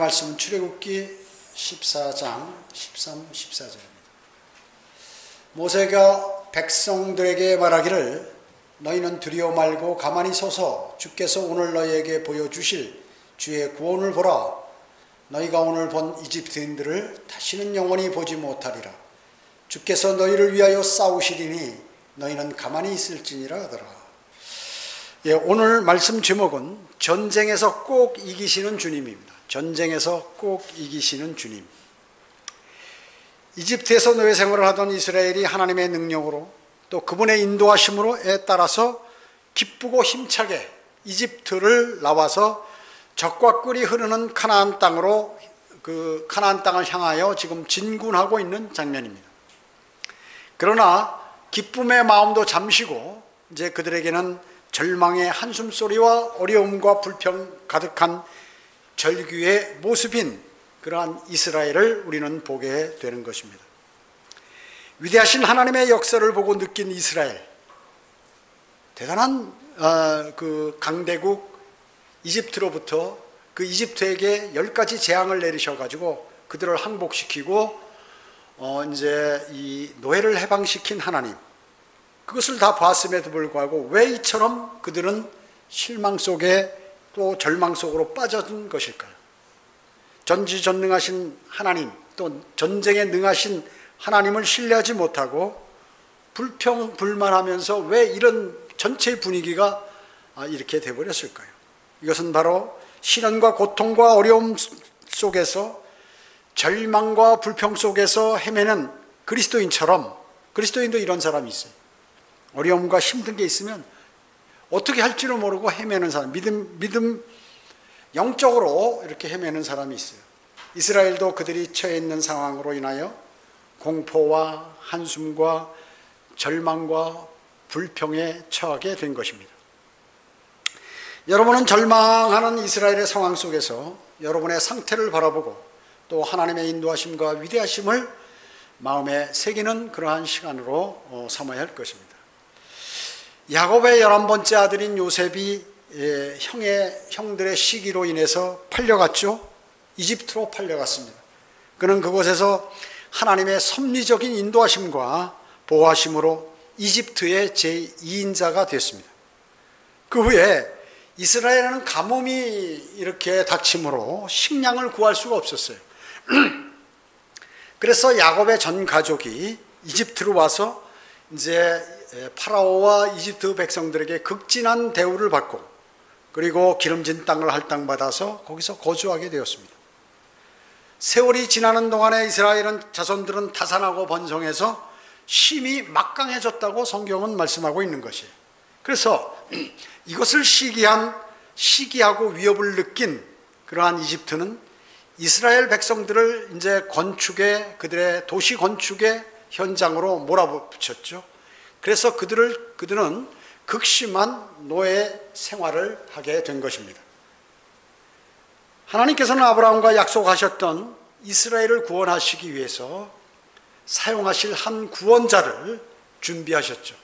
말씀은 출애굽기 14장 13, 14절입니다. 모세가 백성들에게 말하기를 너희는 두려워 말고 가만히 서서 주께서 오늘 너희에게 보여주실 주의 구원을 보라. 너희가 오늘 본 이집트인들을 다시는 영원히 보지 못하리라. 주께서 너희를 위하여 싸우시리니 너희는 가만히 있을지니라 하더라. 오늘 말씀 제목은 전쟁에서 꼭 이기시는 주님입니다. 전쟁에서 꼭 이기시는 주님. 이집트에서 노예 생활을 하던 이스라엘이 하나님의 능력으로 또 그분의 인도하심으로에 따라서 기쁘고 힘차게 이집트를 나와서 적과 꿀이 흐르는 가나안 땅으로 그 가나안 땅을 향하여 지금 진군하고 있는 장면입니다. 그러나 기쁨의 마음도 잠시고 이제 그들에게는 절망의 한숨소리와 어려움과 불평 가득한 절규의 모습인 그러한 이스라엘을 우리는 보게 되는 것입니다. 위대하신 하나님의 역사를 보고 느낀 이스라엘, 대단한 그 강대국 이집트로부터 그 이집트에게 10가지 재앙을 내리셔가지고 그들을 항복시키고 이제 이 노예를 해방시킨 하나님, 그것을 다 봤음에도 불구하고 왜 이처럼 그들은 실망 속에 또 절망 속으로 빠져든 것일까요? 전지전능하신 하나님, 또 전쟁에 능하신 하나님을 신뢰하지 못하고 불평불만하면서 왜 이런 전체의 분위기가 이렇게 돼버렸을까요? 이것은 바로 시련과 고통과 어려움 속에서 절망과 불평 속에서 헤매는 그리스도인처럼, 그리스도인도 이런 사람이 있어요. 어려움과 힘든 게 있으면 어떻게 할지를 모르고 헤매는 사람, 믿음 영적으로 이렇게 헤매는 사람이 있어요. 이스라엘도 그들이 처해 있는 상황으로 인하여 공포와 한숨과 절망과 불평에 처하게 된 것입니다. 여러분은 절망하는 이스라엘의 상황 속에서 여러분의 상태를 바라보고 또 하나님의 인도하심과 위대하심을 마음에 새기는 그러한 시간으로 삼아야 할 것입니다. 야곱의 11번째 아들인 요셉이 형들의 시기로 인해서 팔려갔죠. 이집트로 팔려갔습니다. 그는 그곳에서 하나님의 섭리적인 인도하심과 보호하심으로 이집트의 제2인자가 됐습니다. 그 후에 이스라엘은 가뭄이 이렇게 닥침으로 식량을 구할 수가 없었어요. 그래서 야곱의 전 가족이 이집트로 와서 이제 파라오와 이집트 백성들에게 극진한 대우를 받고 그리고 기름진 땅을 할당받아서 거기서 거주하게 되었습니다. 세월이 지나는 동안에 이스라엘은 자손들은 다산하고 번성해서 심히 막강해졌다고 성경은 말씀하고 있는 것이에요. 그래서 이것을 시기하고 위협을 느낀 그러한 이집트는 이스라엘 백성들을 이제 그들의 도시 건축의 현장으로 몰아붙였죠. 그래서 그들은 극심한 노예 생활을 하게 된 것입니다. 하나님께서는 아브라함과 약속하셨던 이스라엘을 구원하시기 위해서 사용하실 한 구원자를 준비하셨죠.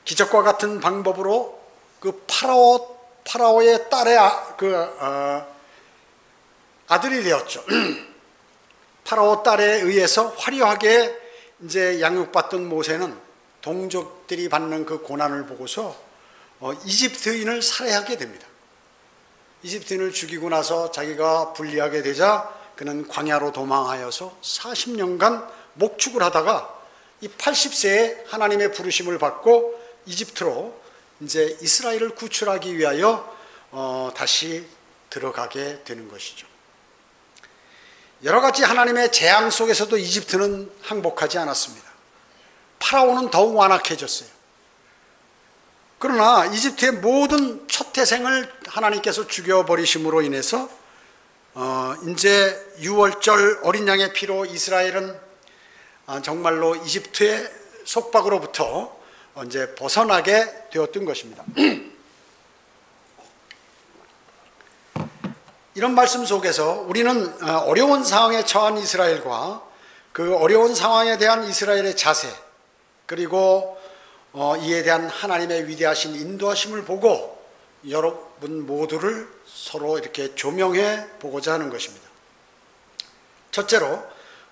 기적과 같은 방법으로 그 파라오의 딸의 아들이 되었죠. 파라오 딸에 의해서 화려하게 이제 양육받던 모세는 동족들이 받는 그 고난을 보고서 이집트인을 살해하게 됩니다. 이집트인을 죽이고 나서 자기가 불리하게 되자 그는 광야로 도망하여서 40년간 목축을 하다가 이 80세에 하나님의 부르심을 받고 이집트로 이제 이스라엘을 구출하기 위하여 다시 들어가게 되는 것이죠. 여러 가지 하나님의 재앙 속에서도 이집트는 항복하지 않았습니다. 파라오는 더욱 완악해졌어요. 그러나 이집트의 모든 첫 태생을 하나님께서 죽여버리심으로 인해서 이제 유월절 어린 양의 피로 이스라엘은 정말로 이집트의 속박으로부터 이제 벗어나게 되었던 것입니다. 이런 말씀 속에서 우리는 어려운 상황에 처한 이스라엘과 그 어려운 상황에 대한 이스라엘의 자세, 그리고 이에 대한 하나님의 위대하신 인도하심을 보고 여러분 모두를 서로 이렇게 조명해 보고자 하는 것입니다. 첫째로,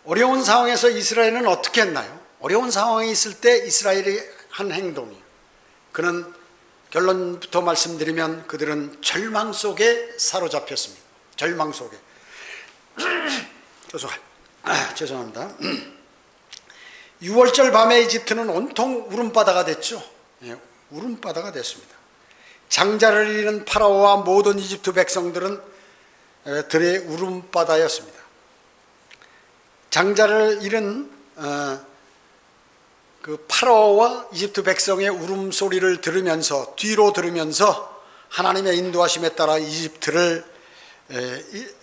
어려운 상황에서 이스라엘은 어떻게 했나요? 어려운 상황에 있을 때 이스라엘이 한 행동이, 그는 결론부터 말씀드리면 그들은 절망 속에 사로잡혔습니다. 절망 속에. 죄송합니다. 6월절 밤에 이집트는 온통 울음바다가 됐죠. 울음바다가 됐습니다. 장자를 잃은 파라오와 모든 이집트 백성들은 들의 울음바다였습니다. 장자를 잃은 그 파라오와 이집트 백성의 울음소리를 들으면서, 뒤로 들으면서 하나님의 인도하심에 따라 이집트를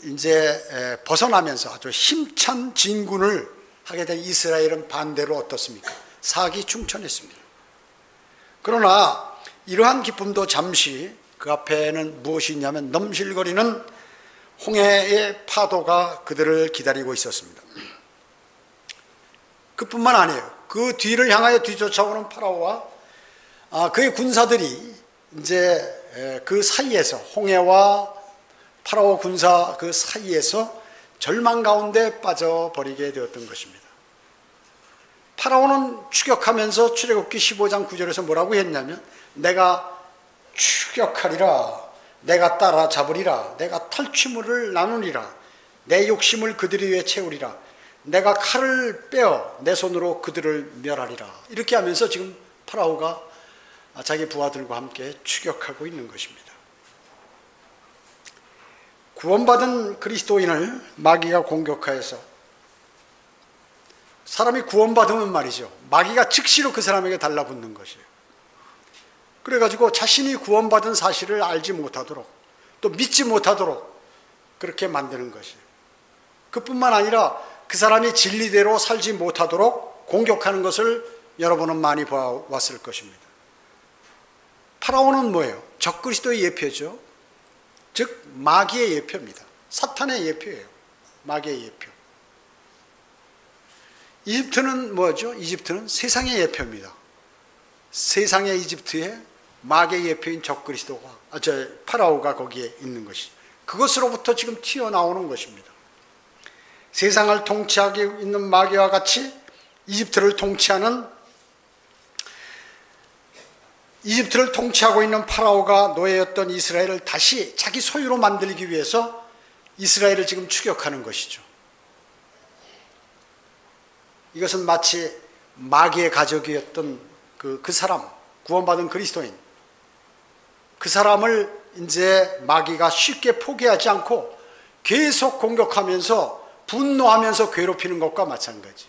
이제 벗어나면서 아주 힘찬 진군을 하게 된 이스라엘은 반대로 어떻습니까? 사기충천했습니다. 그러나 이러한 기쁨도 잠시, 그 앞에는 무엇이 있냐면 넘실거리는 홍해의 파도가 그들을 기다리고 있었습니다. 그뿐만 아니에요. 그 뒤를 향하여 뒤쫓아오는 파라오와 그의 군사들이 이제 그 사이에서, 홍해와 파라오 군사 그 사이에서 절망 가운데 빠져버리게 되었던 것입니다. 파라오는 추격하면서 출애굽기 15장 9절에서 뭐라고 했냐면, 내가 추격하리라, 내가 따라잡으리라, 내가 탈취물을 나누리라, 내 욕심을 그들 위에 채우리라, 내가 칼을 빼어 내 손으로 그들을 멸하리라. 이렇게 하면서 지금 파라오가 자기 부하들과 함께 추격하고 있는 것입니다. 구원받은 그리스도인을 마귀가 공격하여서, 사람이 구원받으면 말이죠, 마귀가 즉시로 그 사람에게 달라붙는 것이에요. 그래가지고 자신이 구원받은 사실을 알지 못하도록, 또 믿지 못하도록 그렇게 만드는 것이에요. 그뿐만 아니라 그 사람이 진리대로 살지 못하도록 공격하는 것을 여러분은 많이 보아왔을 것입니다. 파라오는 뭐예요? 적그리스도의 예표죠. 즉 마귀의 예표입니다. 사탄의 예표예요. 마귀의 예표. 이집트는 뭐죠? 이집트는 세상의 예표입니다. 세상의 이집트에 마귀의 예표인 적그리스도가, 파라오가 거기에 있는 것이죠. 그것으로부터 지금 튀어나오는 것입니다. 세상을 통치하고 있는 마귀와 같이 이집트를 통치하고 있는 파라오가 노예였던 이스라엘을 다시 자기 소유로 만들기 위해서 이스라엘을 지금 추격하는 것이죠. 이것은 마치 마귀의 가족이었던 그 사람, 구원받은 그리스도인, 그 사람을 이제 마귀가 쉽게 포기하지 않고 계속 공격하면서 분노하면서 괴롭히는 것과 마찬가지.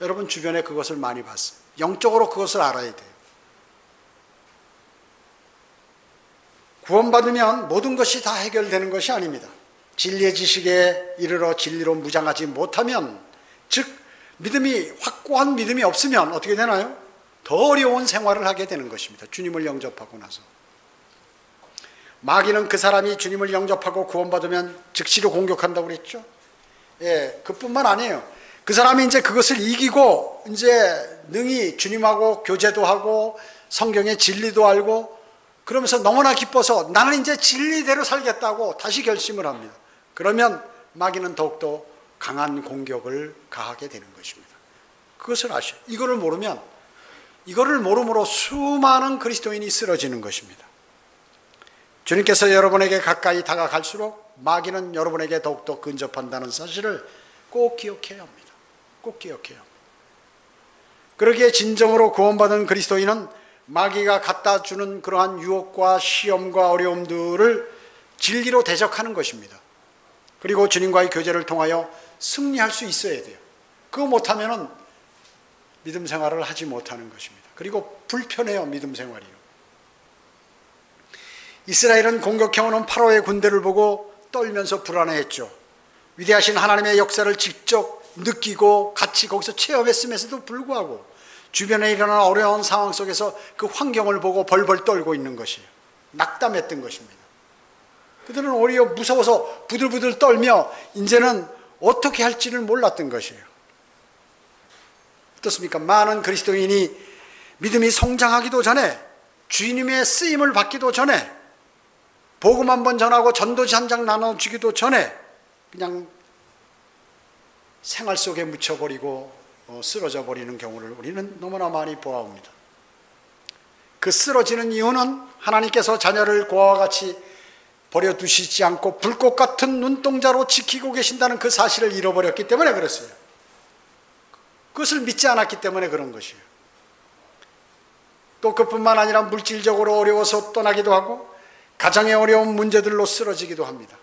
여러분 주변에 그것을 많이 봤어요. 영적으로 그것을 알아야 돼요. 구원받으면 모든 것이 다 해결되는 것이 아닙니다. 진리의 지식에 이르러 진리로 무장하지 못하면, 즉 믿음이, 확고한 믿음이 없으면 어떻게 되나요? 더 어려운 생활을 하게 되는 것입니다. 주님을 영접하고 나서. 마귀는 그 사람이 주님을 영접하고 구원받으면 즉시로 공격한다고 그랬죠. 그뿐만 아니에요. 그 사람이 이제 그것을 이기고 이제 능히 주님하고 교제도 하고 성경의 진리도 알고 그러면서 너무나 기뻐서 나는 이제 진리대로 살겠다고 다시 결심을 합니다. 그러면 마귀는 더욱더 강한 공격을 가하게 되는 것입니다. 그것을 아셔요. 이거를 모름으로 수많은 그리스도인이 쓰러지는 것입니다. 주님께서 여러분에게 가까이 다가갈수록 마귀는 여러분에게 더욱더 근접한다는 사실을 꼭 기억해야 합니다. 꼭 기억해야 합니다. 그러기에 진정으로 구원받은 그리스도인은 마귀가 갖다 주는 그러한 유혹과 시험과 어려움들을 진리로 대적하는 것입니다. 그리고 주님과의 교제를 통하여 승리할 수 있어야 돼요. 그거 못하면은 믿음 생활을 하지 못하는 것입니다. 그리고 불편해요, 믿음 생활이요. 이스라엘은 공격해오는 파라오의 군대를 보고 떨면서 불안해했죠. 위대하신 하나님의 역사를 직접 느끼고 같이 거기서 체험했음에도 불구하고 주변에 일어나는 어려운 상황 속에서 그 환경을 보고 벌벌 떨고 있는 것이에요. 낙담했던 것입니다. 그들은 오히려 무서워서 부들부들 떨며 이제는 어떻게 할지를 몰랐던 것이에요. 어떻습니까? 많은 그리스도인이 믿음이 성장하기도 전에, 주님의 쓰임을 받기도 전에 복음 한 번 전하고 전도지 한 장 나눠주기도 전에 그냥 생활 속에 묻혀버리고 쓰러져 버리는 경우를 우리는 너무나 많이 보아옵니다. 그 쓰러지는 이유는 하나님께서 자녀를 고아와 같이 버려두시지 않고 불꽃 같은 눈동자로 지키고 계신다는 그 사실을 잃어버렸기 때문에 그랬어요. 그것을 믿지 않았기 때문에 그런 것이에요. 또 그뿐만 아니라 물질적으로 어려워서 떠나기도 하고 가정의 어려운 문제들로 쓰러지기도 합니다.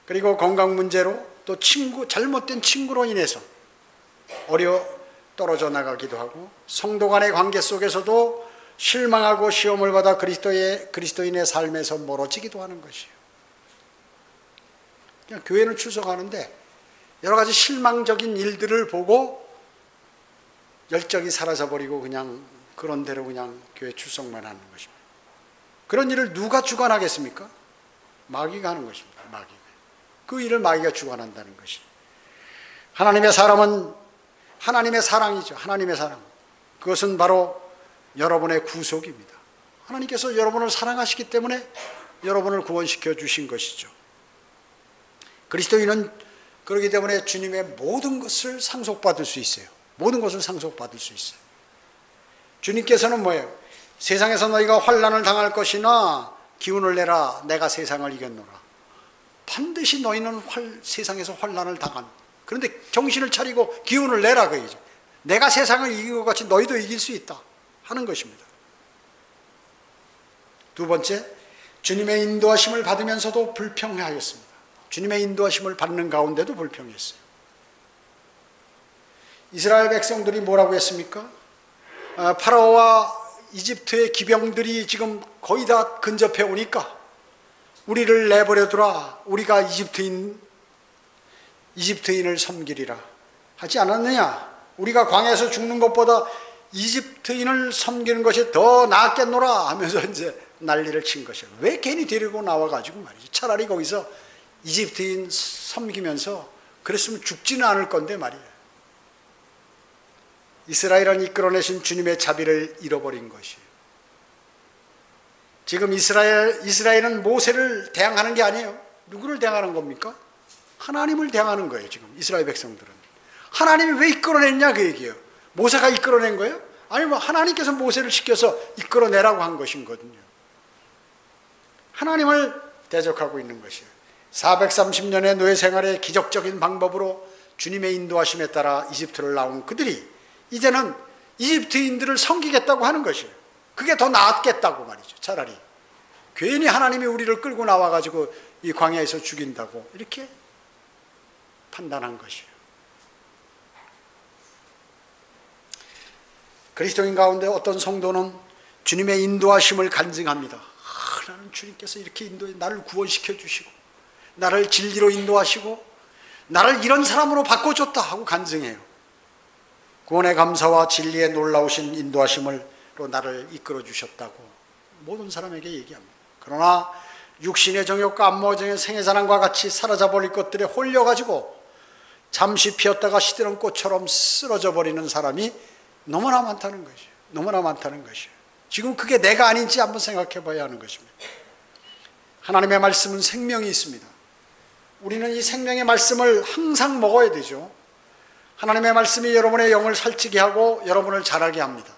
그리고 건강 문제로 또 잘못된 친구로 인해서 떨어져 나가기도 하고 성도 간의 관계 속에서도 실망하고 시험을 받아 그리스도인의 삶에서 멀어지기도 하는 것이에요. 그냥 교회는 출석하는데 여러 가지 실망적인 일들을 보고 열정이 사라져버리고 그냥 그런 대로 그냥 교회 출석만 하는 것입니다. 그런 일을 누가 주관하겠습니까? 마귀가 하는 것입니다. 마귀가. 그 일을 마귀가 주관한다는 것이. 하나님의 사람은 하나님의 사랑이죠. 하나님의 사랑. 그것은 바로 여러분의 구속입니다. 하나님께서 여러분을 사랑하시기 때문에 여러분을 구원시켜 주신 것이죠. 그리스도인은 그렇기 때문에 주님의 모든 것을 상속받을 수 있어요. 모든 것을 상속받을 수 있어요. 주님께서는 뭐예요? 세상에서 너희가 환난을 당할 것이나 기운을 내라. 내가 세상을 이겼노라. 반드시 너희는 세상에서 환난을 당한. 그런데 정신을 차리고 기운을 내라 그 얘기죠. 내가 세상을 이긴 것 같이 너희도 이길 수 있다 하는 것입니다. 두 번째, 주님의 인도하심을 받으면서도 불평하였습니다. 주님의 인도하심을 받는 가운데도 불평했어요. 이스라엘 백성들이 뭐라고 했습니까? 파라오와 이집트의 기병들이 지금 거의 다 근접해 오니까 우리를 내버려두라. 우리가 이집트인을 섬기리라 하지 않았느냐? 우리가 광야에서 죽는 것보다 이집트인을 섬기는 것이 더 낫겠노라 하면서 이제 난리를 친 것이에요. 왜 괜히 데리고 나와가지고 말이지. 차라리 거기서 이집트인 섬기면서 그랬으면 죽지는 않을 건데 말이에요. 이스라엘은 이끌어내신 주님의 자비를 잃어버린 것이에요. 지금 이스라엘은 모세를 대항하는 게 아니에요. 누구를 대항하는 겁니까? 하나님을 대항하는 거예요. 지금 이스라엘 백성들은. 하나님이 왜 이끌어냈냐 그 얘기예요. 모세가 이끌어낸 거예요? 아니면 하나님께서 모세를 시켜서 이끌어내라고 한 것이거든요. 하나님을 대적하고 있는 것이에요. 430년의 노예 생활의 기적적인 방법으로 주님의 인도하심에 따라 이집트를 나온 그들이 이제는 이집트인들을 섬기겠다고 하는 것이에요. 그게 더 낫겠다고 말이죠. 차라리 괜히 하나님이 우리를 끌고 나와가지고 이 광야에서 죽인다고 이렇게 판단한 것이에요. 그리스도인 가운데 어떤 성도는 주님의 인도하심을 간증합니다. 나는 주님께서 이렇게 나를 구원시켜 주시고 나를 진리로 인도하시고 나를 이런 사람으로 바꿔줬다 하고 간증해요. 구원의 감사와 진리의 놀라우신 인도하심으로 나를 이끌어 주셨다고 모든 사람에게 얘기합니다. 그러나 육신의 정욕과 안모정의 생애자랑과 같이 사라져버릴 것들에 홀려가지고 잠시 피었다가 시들은 꽃처럼 쓰러져 버리는 사람이 너무나 많다는 것이에요. 너무나 많다는 것이에요. 지금 그게 내가 아닌지 한번 생각해 봐야 하는 것입니다. 하나님의 말씀은 생명이 있습니다. 우리는 이 생명의 말씀을 항상 먹어야 되죠. 하나님의 말씀이 여러분의 영을 살찌게 하고 여러분을 자라게 합니다.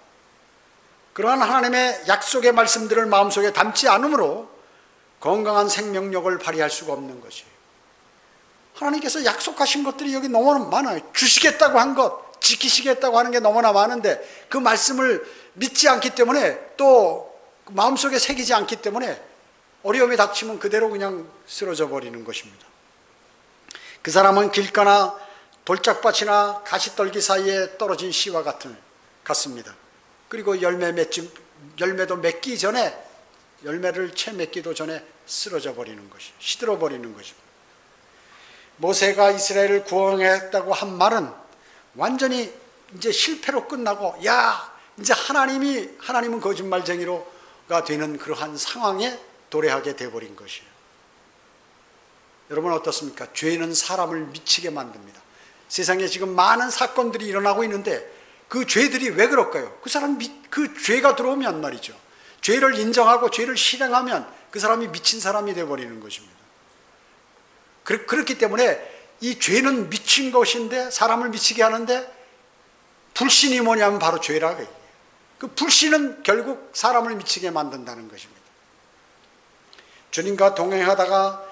그러한 하나님의 약속의 말씀들을 마음속에 담지 않으므로 건강한 생명력을 발휘할 수가 없는 것이에요. 하나님께서 약속하신 것들이 여기 너무나 많아요. 주시겠다고 한 것, 지키시겠다고 하는 게 너무나 많은데 그 말씀을 믿지 않기 때문에 또 마음속에 새기지 않기 때문에 어려움이 닥치면 그대로 그냥 쓰러져 버리는 것입니다. 그 사람은 길가나 돌짝밭이나 가시떨기 사이에 떨어진 씨와 같습니다. 그리고 열매도 맺기 전에 열매를 채 맺기도 전에 쓰러져 버리는 것이 시들어 버리는 것입니다. 모세가 이스라엘을 구원했다고 한 말은 완전히 이제 실패로 끝나고 이제 하나님은 거짓말쟁이로가 되는 그러한 상황에 도래하게 돼버린 것이에요. 여러분 어떻습니까? 죄는 사람을 미치게 만듭니다. 세상에 지금 많은 사건들이 일어나고 있는데 그 죄들이 왜 그럴까요? 그 죄가 들어오면 말이죠. 죄를 인정하고 죄를 실행하면 그 사람이 미친 사람이 되어버리는 것입니다. 그렇기 때문에 이 죄는 미친 것인데, 사람을 미치게 하는데, 불신이 뭐냐면 바로 죄라고 얘기해요. 그 불신은 결국 사람을 미치게 만든다는 것입니다. 주님과 동행하다가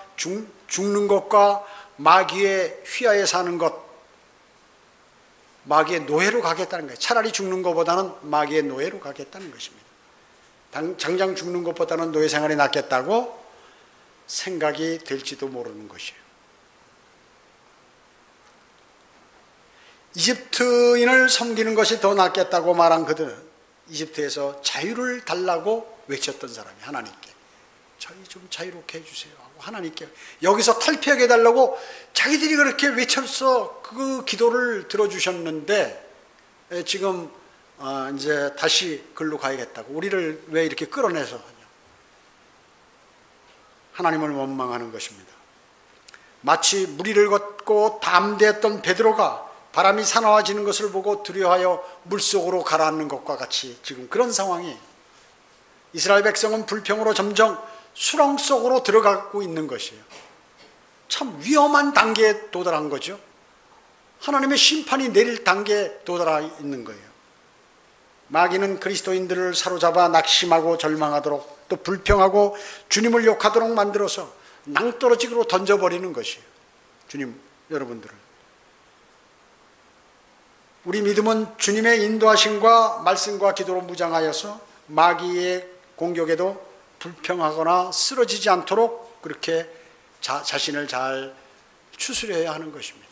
죽는 것과 마귀의 휘하에 사는 것, 마귀의 노예로 가겠다는 거예요. 차라리 죽는 것보다는 마귀의 노예로 가겠다는 것입니다. 당장 죽는 것보다는 노예 생활이 낫겠다고 생각이 될지도 모르는 것이에요. 이집트인을 섬기는 것이 더 낫겠다고 말한 그들은 이집트에서 자유를 달라고 외쳤던 사람이 하나님께, 저희 좀 자유롭게 해주세요 하고 하나님께 여기서 탈피하게 해달라고 자기들이 그렇게 외쳐서 그 기도를 들어주셨는데, 지금 이제 다시 글로 가야겠다고, 우리를 왜 이렇게 끌어내서 하냐. 하나님을 원망하는 것입니다. 마치 무리를 걷고 담대했던 베드로가 바람이 사나워지는 것을 보고 두려워하여 물속으로 가라앉는 것과 같이 지금 그런 상황이, 이스라엘 백성은 불평으로 점점 수렁 속으로 들어가고 있는 것이에요. 참 위험한 단계에 도달한 거죠. 하나님의 심판이 내릴 단계에 도달해 있는 거예요. 마귀는 그리스도인들을 사로잡아 낙심하고 절망하도록, 또 불평하고 주님을 욕하도록 만들어서 낭떠러지로 던져버리는 것이에요. 주님, 여러분들을. 우리 믿음은 주님의 인도하심과 말씀과 기도로 무장하여서 마귀의 공격에도 불평하거나 쓰러지지 않도록 그렇게 자신을 잘 추스려야 하는 것입니다.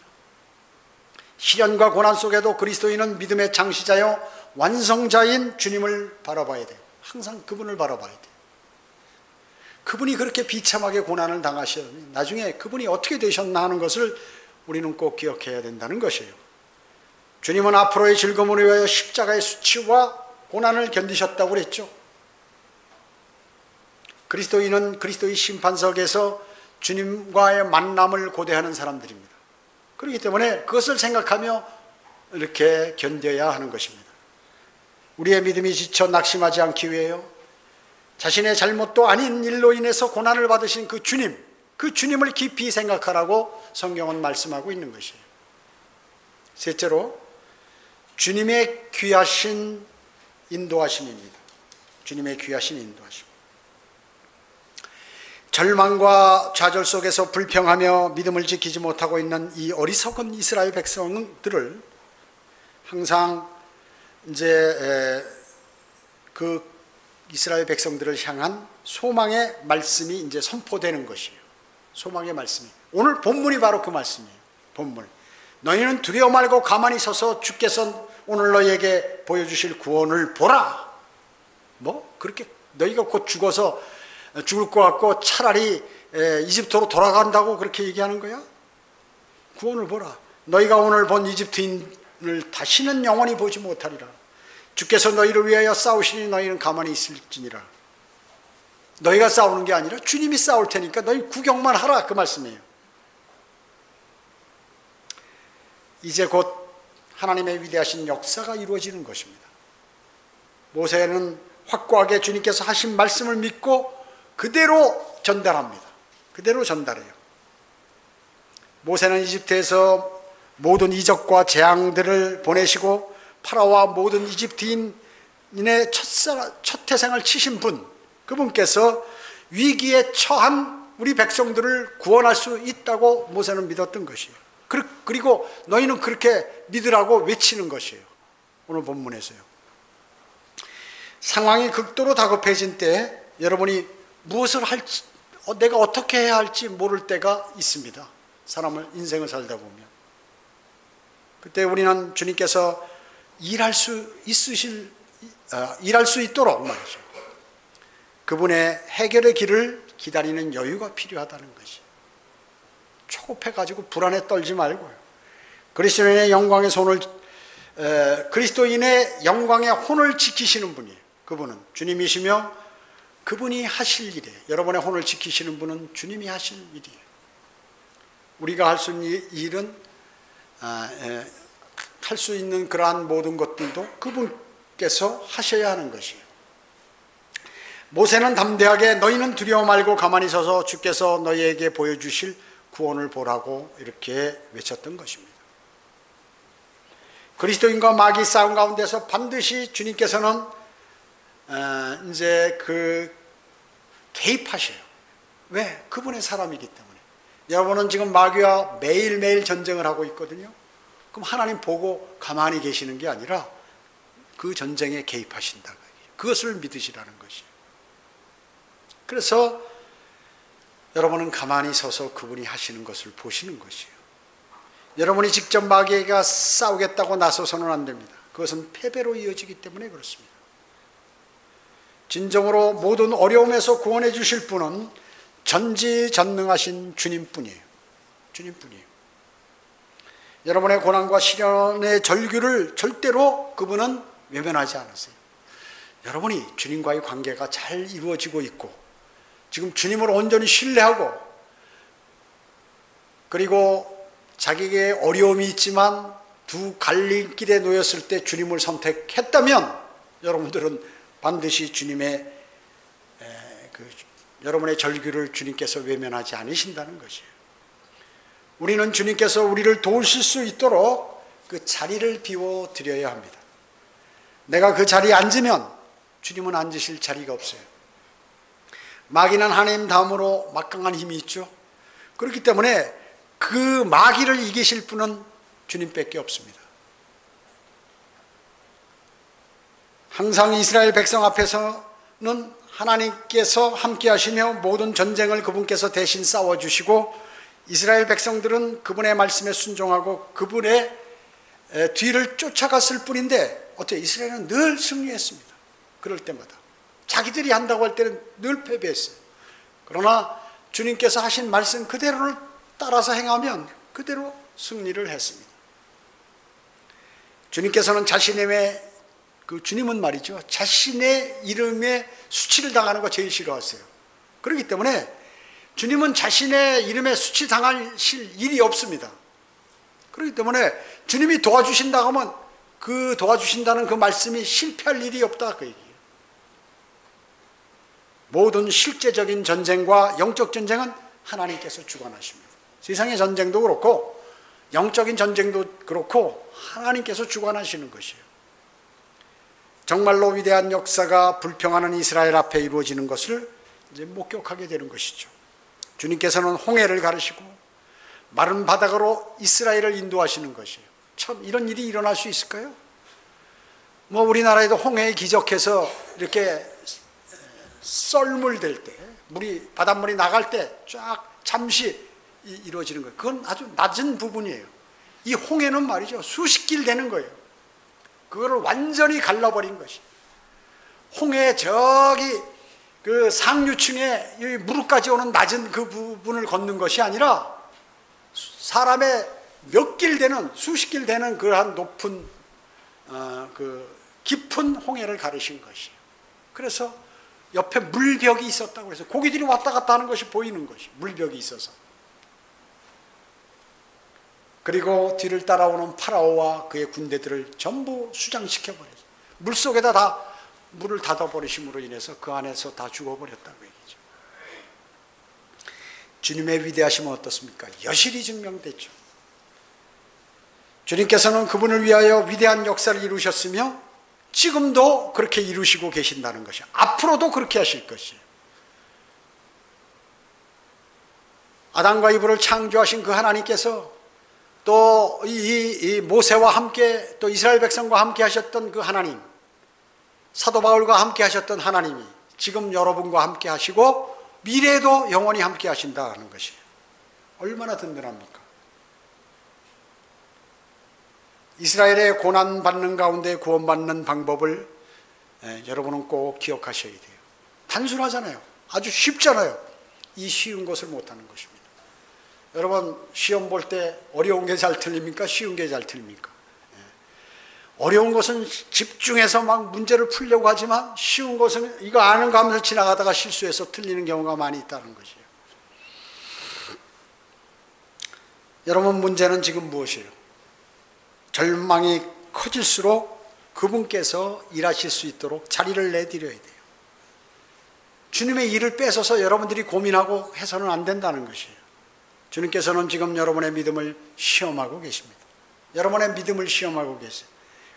시련과 고난 속에도 그리스도인은 믿음의 창시자요 완성자인 주님을 바라봐야 돼요. 항상 그분을 바라봐야 돼요. 그분이 그렇게 비참하게 고난을 당하셨니 나중에 그분이 어떻게 되셨나 하는 것을 우리는 꼭 기억해야 된다는 것이에요. 주님은 앞으로의 즐거움을 위하여 십자가의 수치와 고난을 견디셨다고 그랬죠. 그리스도인은 그리스도의 심판석에서 주님과의 만남을 고대하는 사람들입니다. 그렇기 때문에 그것을 생각하며 이렇게 견뎌야 하는 것입니다. 우리의 믿음이 지쳐 낙심하지 않기 위해요, 자신의 잘못도 아닌 일로 인해서 고난을 받으신 그 주님을 깊이 생각하라고 성경은 말씀하고 있는 것이에요. 셋째로, 주님의 귀하신 인도하심입니다. 주님의 귀하신 인도하심. 절망과 좌절 속에서 불평하며 믿음을 지키지 못하고 있는 이 어리석은 이스라엘 백성들을 항상 이제 그 이스라엘 백성들을 향한 소망의 말씀이 이제 선포되는 것이에요. 소망의 말씀이. 오늘 본문이 바로 그 말씀이에요. 본문. 너희는 두려워 말고 가만히 서서 주께서 오늘 너희에게 보여주실 구원을 보라. 뭐 그렇게 너희가 곧 죽어서 죽을 것 같고 차라리 이집트로 돌아간다고 그렇게 얘기하는 거야? 구원을 보라. 너희가 오늘 본 이집트인을 다시는 영원히 보지 못하리라. 주께서 너희를 위하여 싸우시니 너희는 가만히 있을지니라. 너희가 싸우는 게 아니라 주님이 싸울 테니까 너희 구경만 하라, 그 말씀이에요. 이제 곧 하나님의 위대하신 역사가 이루어지는 것입니다. 모세는 확고하게 주님께서 하신 말씀을 믿고 그대로 전달합니다. 그대로 전달해요. 모세는 이집트에서 모든 이적과 재앙들을 보내시고 파라오와 모든 이집트인의 첫 태생을 치신 분, 그분께서 위기에 처한 우리 백성들을 구원할 수 있다고 모세는 믿었던 것이에요. 그리고 너희는 그렇게 믿으라고 외치는 것이에요. 오늘 본문에서요. 상황이 극도로 다급해진 때 여러분이 무엇을 할지, 내가 어떻게 해야 할지 모를 때가 있습니다. 사람을 인생을 살다 보면. 그때 우리는 주님께서 일할 수 있도록 말이죠. 그분의 해결의 길을 기다리는 여유가 필요하다는 것이. 초급해가지고 불안에 떨지 말고요. 그리스도인의 영광의 혼을 지키시는 분이에요. 그분은 주님이시며 그분이 하실 일이에요. 여러분의 혼을 지키시는 분은 주님이 하실 일이에요. 우리가 할 수 있는 일은 할 수 있는 그러한 모든 것들도 그분께서 하셔야 하는 것이에요. 모세는 담대하게 너희는 두려워 말고 가만히 서서 주께서 너희에게 보여주실 구원을 보라고 이렇게 외쳤던 것입니다. 그리스도인과 마귀 싸움 가운데서 반드시 주님께서는 이제 개입하셔요. 왜? 그분의 사람이기 때문에. 여러분은 지금 마귀와 매일매일 전쟁을 하고 있거든요. 그럼 하나님 보고 가만히 계시는 게 아니라 그 전쟁에 개입하신다. 그것을 믿으시라는 것이에요. 그래서 여러분은 가만히 서서 그분이 하시는 것을 보시는 것이에요. 여러분이 직접 마귀가 싸우겠다고 나서서는 안 됩니다. 그것은 패배로 이어지기 때문에 그렇습니다. 진정으로 모든 어려움에서 구원해 주실 분은 전지전능하신 주님뿐이에요. 주님뿐이에요. 여러분의 고난과 시련의 절규를 절대로 그분은 외면하지 않으세요. 여러분이 주님과의 관계가 잘 이루어지고 있고 지금 주님을 온전히 신뢰하고 그리고 자기에게 어려움이 있지만 두 갈림길에 놓였을 때 주님을 선택했다면 여러분들은 반드시 주님의 여러분의 절규를 주님께서 외면하지 않으신다는 것이에요. 우리는 주님께서 우리를 도우실 수 있도록 그 자리를 비워드려야 합니다. 내가 그 자리에 앉으면 주님은 앉으실 자리가 없어요. 마귀는 하나님 다음으로 막강한 힘이 있죠. 그렇기 때문에 그 마귀를 이기실 분은 주님밖에 없습니다. 항상 이스라엘 백성 앞에서는 하나님께서 함께 하시며 모든 전쟁을 그분께서 대신 싸워주시고 이스라엘 백성들은 그분의 말씀에 순종하고 그분의 뒤를 쫓아갔을 뿐인데 어떻게 이스라엘은 늘 승리했습니다. 그럴 때마다 자기들이 한다고 할 때는 늘 패배했어요. 그러나 주님께서 하신 말씀 그대로를 따라서 행하면 그대로 승리를 했습니다. 주님께서는 주님은 말이죠. 자신의 이름에 수치를 당하는 거 제일 싫어하세요. 그렇기 때문에 주님은 자신의 이름에 수치 당하실 일이 없습니다. 그렇기 때문에 주님이 도와주신다 하면 그 도와주신다는 그 말씀이 실패할 일이 없다 그 얘기예요. 모든 실제적인 전쟁과 영적 전쟁은 하나님께서 주관하십니다. 세상의 전쟁도 그렇고 영적인 전쟁도 그렇고 하나님께서 주관하시는 것이에요. 정말로 위대한 역사가 불평하는 이스라엘 앞에 이루어지는 것을 이제 목격하게 되는 것이죠. 주님께서는 홍해를 가르시고 마른 바닥으로 이스라엘을 인도하시는 것이에요. 참 이런 일이 일어날 수 있을까요? 우리나라에도 홍해에 기적해서 이렇게 썰물 될 때 바닷물이 나갈 때 쫙 잠시 이루어지는 거예요. 그건 아주 낮은 부분이에요. 이 홍해는 말이죠. 수십 길 되는 거예요. 그거를 완전히 갈라버린 것이. 홍해 저기 그 상류층에 무릎까지 오는 낮은 그 부분을 걷는 것이 아니라 사람의 몇 길 되는 수십 길 되는 그러한 높은 깊은 홍해를 가르신 것이에요. 그래서 옆에 물벽이 있었다고 해서 고기들이 왔다 갔다 하는 것이 보이는 것이 물벽이 있어서. 그리고 뒤를 따라오는 파라오와 그의 군대들을 전부 수장시켜버렸어요. 물속에다 다 물을 닫아버리심으로 인해서 그 안에서 다 죽어버렸다고 얘기죠. 주님의 위대하심은 어떻습니까? 여실히 증명됐죠. 주님께서는 그분을 위하여 위대한 역사를 이루셨으며 지금도 그렇게 이루시고 계신다는 것이에요. 앞으로도 그렇게 하실 것이에요. 아담과 이브를 창조하신 그 하나님께서 또 이 모세와 함께 또 이스라엘 백성과 함께 하셨던 그 하나님, 사도 바울과 함께 하셨던 하나님이 지금 여러분과 함께 하시고 미래에도 영원히 함께 하신다는 것이에요. 얼마나 든든합니까? 이스라엘의 고난받는 가운데 구원받는 방법을 여러분은 꼭 기억하셔야 돼요. 단순하잖아요. 아주 쉽잖아요. 이 쉬운 것을 못하는 것입니다. 여러분 시험 볼 때 어려운 게 잘 틀립니까? 쉬운 게 잘 틀립니까? 어려운 것은 집중해서 막 문제를 풀려고 하지만 쉬운 것은 이거 아는 거 하면서 지나가다가 실수해서 틀리는 경우가 많이 있다는 것이에요. 여러분 문제는 지금 무엇이에요? 절망이 커질수록 그분께서 일하실 수 있도록 자리를 내드려야 돼요. 주님의 일을 뺏어서 여러분들이 고민하고 해서는 안 된다는 것이에요. 주님께서는 지금 여러분의 믿음을 시험하고 계십니다. 여러분의 믿음을 시험하고 계세요.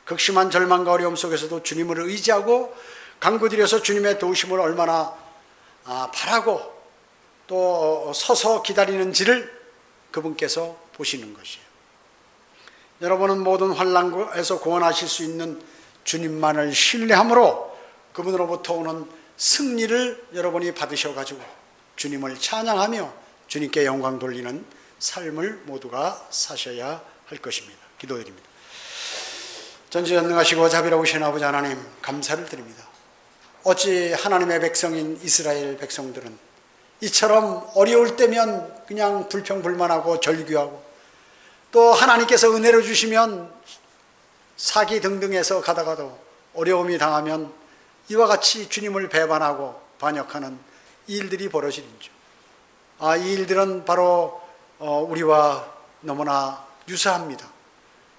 극심한 절망과 어려움 속에서도 주님을 의지하고 간구드려서 주님의 도우심을 얼마나 바라고 또 서서 기다리는지를 그분께서 보시는 것이에요. 여러분은 모든 환난에서 구원하실 수 있는 주님만을 신뢰함으로 그분으로부터 오는 승리를 여러분이 받으셔가지고 주님을 찬양하며 주님께 영광 돌리는 삶을 모두가 사셔야 할 것입니다. 기도드립니다. 전지전능하시고 자비로우신 아버지 하나님, 감사를 드립니다. 어찌 하나님의 백성인 이스라엘 백성들은 이처럼 어려울 때면 그냥 불평불만하고 절규하고, 또 하나님께서 은혜를 주시면 사기 등등해서 가다가도 어려움이 당하면 이와 같이 주님을 배반하고 반역하는 이 일들이 벌어지는지, 이 일들은 바로 우리와 너무나 유사합니다.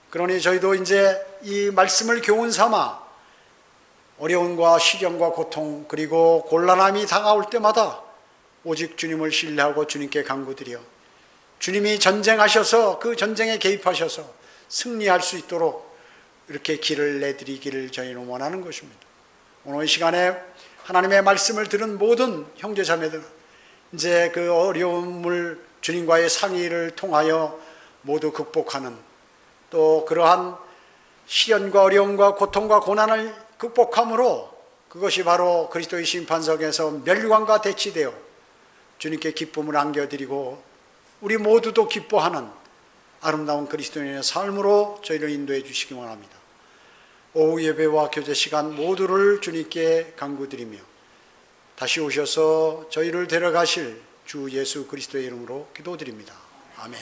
그러니 저희도 이제 이 말씀을 교훈 삼아 어려움과 시련과 고통 그리고 곤란함이 다가올 때마다 오직 주님을 신뢰하고 주님께 간구드려 주님이 전쟁하셔서 그 전쟁에 개입하셔서 승리할 수 있도록 이렇게 길을 내드리기를 저희는 원하는 것입니다. 오늘 이 시간에 하나님의 말씀을 들은 모든 형제자매들, 이제 그 어려움을 주님과의 상의를 통하여 모두 극복하는, 또 그러한 시련과 어려움과 고통과 고난을 극복함으로 그것이 바로 그리스도의 심판석에서 멸관과 대치되어 주님께 기쁨을 안겨드리고 우리 모두도 기뻐하는 아름다운 그리스도인의 삶으로 저희를 인도해 주시기 원합니다. 오후 예배와 교제 시간 모두를 주님께 간구드리며 다시 오셔서 저희를 데려가실 주 예수 그리스도의 이름으로 기도드립니다. 아멘.